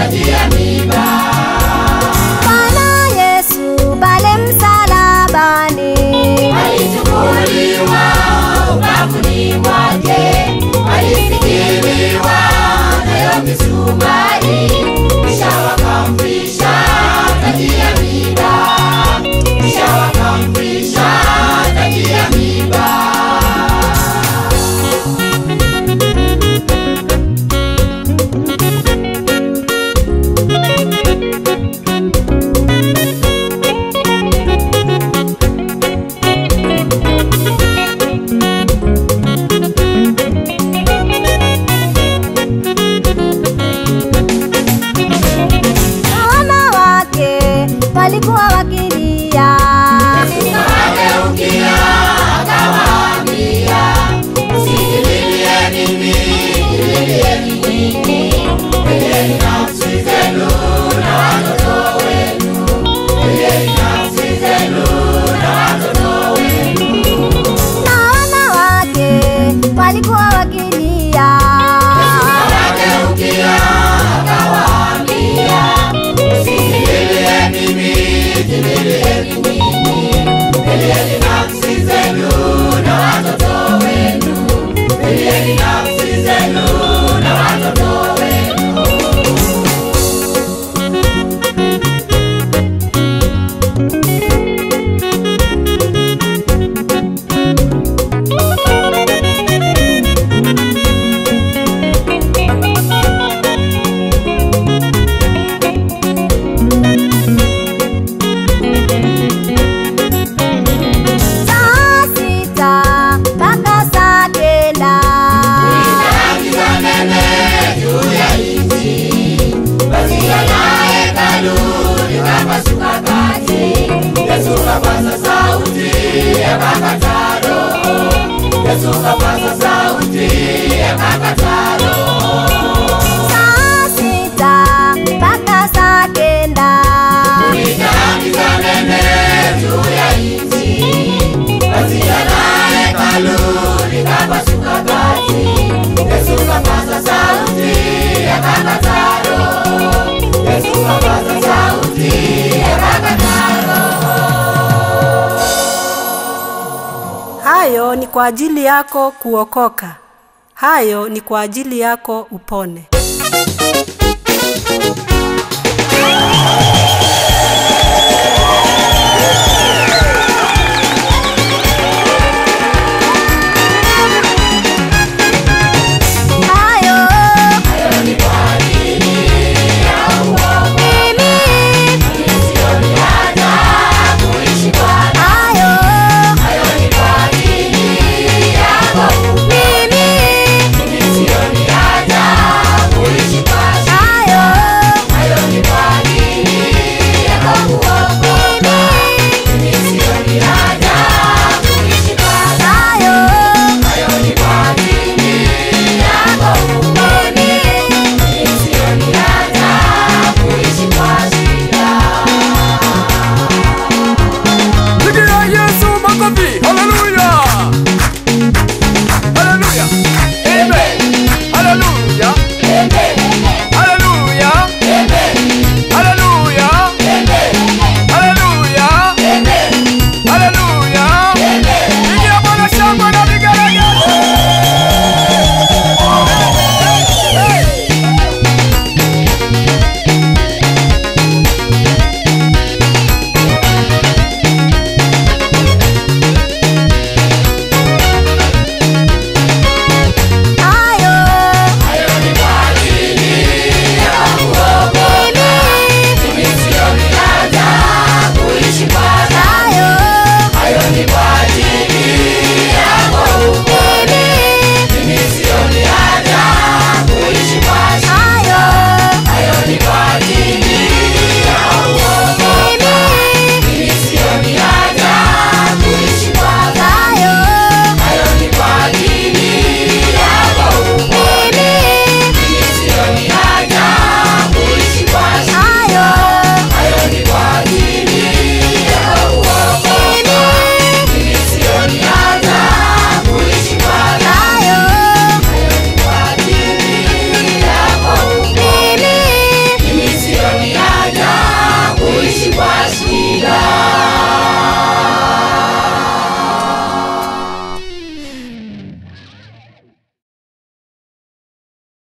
taji ya miba. Bwana Yesu pale msalabani alichukuliwa ubavuni mwake, alifikiriwa nayo misumari, kisha wakamvisha taji ya miba, kisha wakamvisha taji ya miba. walikuwa wakilia, Yesu akageukia akawaambia, "Msijililie mimi, jililieni ninyi. Lilieni nafsi zenu na watoto wenu, lilieni nafsi zenu na watoto wenu." Na wanawake walikuwa wakilia, Yesu akageukia akawaambia, "Msijililie mimi, jililieni ninyi. Lilieni nafsi zenu na watoto wenu, lilieni nafsi zenu na watoto wenu." saa 6 mpaka saa 9 Giza nene juu ya nchi, pazia la hekalu likapasuka kati. Yesu kapaza sauti akakataa roho, Yesu kapaza sauti akakataa roho. saa 6 mpaka saa 9 Giza nene juu ya nchi, pazia la hekalu likapasuka kati. Yesu kapaza sauti akakataa roho, Yesu kapaza sauti akakataa roho. Hayo ni kwa ajili yako kuokoka. Hayo ni kwa ajili yako upone.